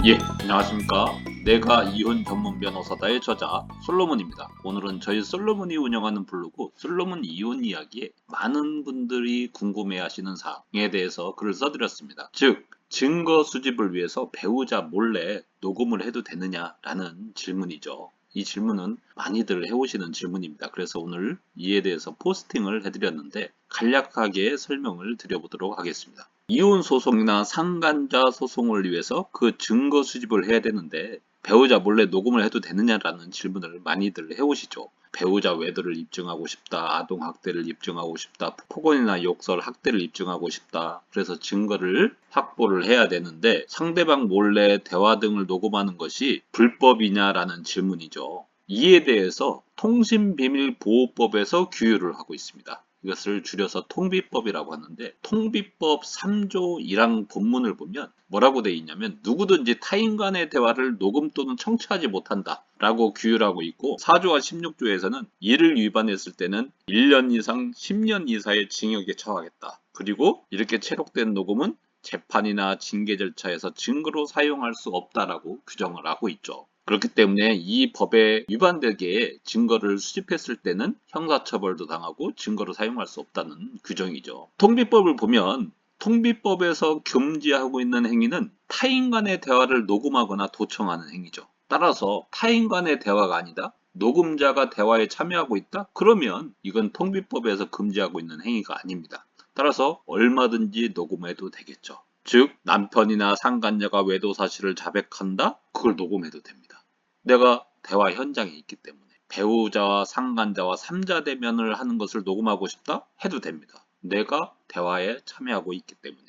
예, 안녕하십니까. 내가 이혼 전문 변호사다의 저자 솔로몬입니다. 오늘은 저희 솔로몬이 운영하는 블로그 솔로몬 이혼 이야기에 많은 분들이 궁금해하시는 사항에 대해서 글을 써드렸습니다. 즉, 증거 수집을 위해서 배우자 몰래 녹음을 해도 되느냐라는 질문이죠. 이 질문은 많이들 해오시는 질문입니다. 그래서 오늘 이에 대해서 포스팅을 해드렸는데 간략하게 설명을 드려보도록 하겠습니다. 이혼 소송이나 상간자 소송을 위해서 그 증거 수집을 해야 되는데 배우자 몰래 녹음을 해도 되느냐라는 질문을 많이들 해오시죠. 배우자 외도를 입증하고 싶다, 아동학대를 입증하고 싶다, 폭언이나 욕설, 학대를 입증하고 싶다. 그래서 증거를 확보를 해야 되는데 상대방 몰래 대화 등을 녹음하는 것이 불법이냐라는 질문이죠. 이에 대해서 통신비밀보호법에서 규율을 하고 있습니다. 이것을 줄여서 통비법이라고 하는데 통비법 3조 1항 본문을 보면 뭐라고 되어 있냐면 누구든지 타인 간의 대화를 녹음 또는 청취하지 못한다 라고 규율하고 있고 4조와 16조에서는 이를 위반했을 때는 1년 이상 10년 이사의 징역에 처하겠다. 그리고 이렇게 체록된 녹음은 재판이나 징계 절차에서 증거로 사용할 수 없다라고 규정을 하고 있죠. 그렇기 때문에 이 법에 위반되게 증거를 수집했을 때는 형사처벌도 당하고 증거로 사용할 수 없다는 규정이죠. 통비법을 보면 통비법에서 금지하고 있는 행위는 타인 간의 대화를 녹음하거나 도청하는 행위죠. 따라서 타인 간의 대화가 아니다. 녹음자가 대화에 참여하고 있다? 그러면 이건 통비법에서 금지하고 있는 행위가 아닙니다. 따라서 얼마든지 녹음해도 되겠죠. 즉 남편이나 상간녀가 외도 사실을 자백한다? 그걸 녹음해도 됩니다. 내가 대화 현장에 있기 때문에 배우자와 상간자와 3자 대면을 하는 것을 녹음하고 싶다? 해도 됩니다. 내가 대화에 참여하고 있기 때문에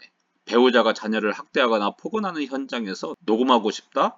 배우자가 자녀를 학대하거나 폭언하는 현장에서 녹음하고 싶다?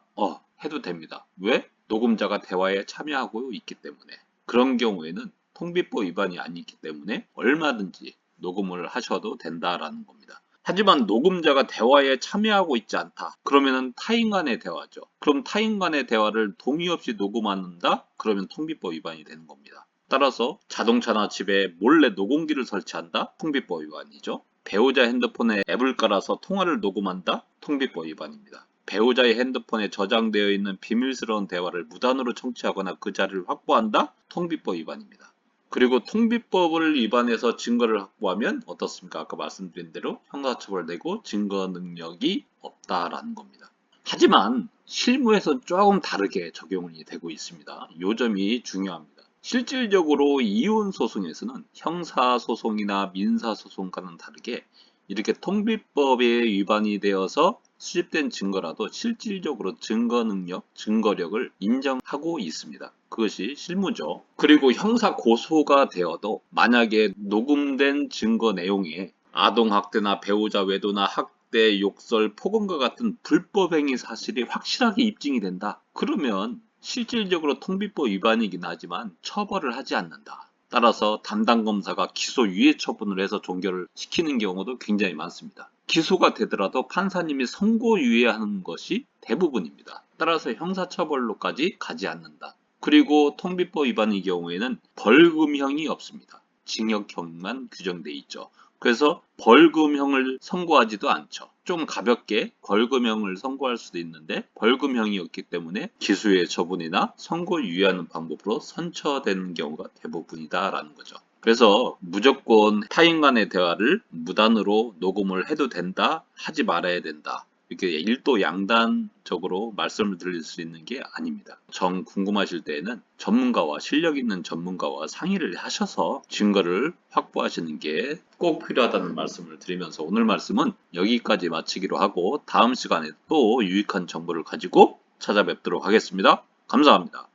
해도 됩니다. 왜? 녹음자가 대화에 참여하고 있기 때문에 그런 경우에는 통비법 위반이 아니기 때문에 얼마든지 녹음을 하셔도 된다라는 겁니다. 하지만 녹음자가 대화에 참여하고 있지 않다. 그러면은 타인 간의 대화죠. 그럼 타인 간의 대화를 동의 없이 녹음한다? 그러면 통비법 위반이 되는 겁니다. 따라서 자동차나 집에 몰래 녹음기를 설치한다? 통비법 위반이죠. 배우자 핸드폰에 앱을 깔아서 통화를 녹음한다? 통비법 위반입니다. 배우자의 핸드폰에 저장되어 있는 비밀스러운 대화를 무단으로 청취하거나 그 자리를 확보한다? 통비법 위반입니다. 그리고 통비법을 위반해서 증거를 확보하면 어떻습니까? 아까 말씀드린 대로 형사처벌되고 증거 능력이 없다라는 겁니다. 하지만 실무에서 조금 다르게 적용이 되고 있습니다. 이 점이 중요합니다. 실질적으로 이혼 소송에서는 형사소송이나 민사소송과는 다르게 이렇게 통비법에 위반이 되어서 수집된 증거라도 실질적으로 증거 능력, 증거력을 인정하고 있습니다. 그것이 실무죠. 그리고 형사 고소가 되어도 만약에 녹음된 증거 내용에 아동학대나 배우자 외도나 학대, 욕설, 폭언과 같은 불법 행위 사실이 확실하게 입증이 된다. 그러면 실질적으로 통비법 위반이긴 하지만 처벌을 하지 않는다. 따라서 담당 검사가 기소 유예 처분을 해서 종결을 시키는 경우도 굉장히 많습니다. 기소가 되더라도 판사님이 선고 유예하는 것이 대부분입니다. 따라서 형사처벌로까지 가지 않는다. 그리고 통비법 위반의 경우에는 벌금형이 없습니다. 징역형만 규정돼 있죠. 그래서 벌금형을 선고하지도 않죠. 좀 가볍게 벌금형을 선고할 수도 있는데 벌금형이 없기 때문에 기소유예 처분이나 선고 유예하는 방법으로 선처되는 경우가 대부분이다라는 거죠. 그래서 무조건 타인 간의 대화를 무단으로 녹음을 해도 된다, 하지 말아야 된다. 이렇게 일도 양단적으로 말씀을 드릴 수 있는 게 아닙니다. 정 궁금하실 때에는 전문가와 실력 있는 전문가와 상의를 하셔서 증거를 확보하시는 게 꼭 필요하다는 말씀을 드리면서 오늘 말씀은 여기까지 마치기로 하고 다음 시간에 또 유익한 정보를 가지고 찾아뵙도록 하겠습니다. 감사합니다.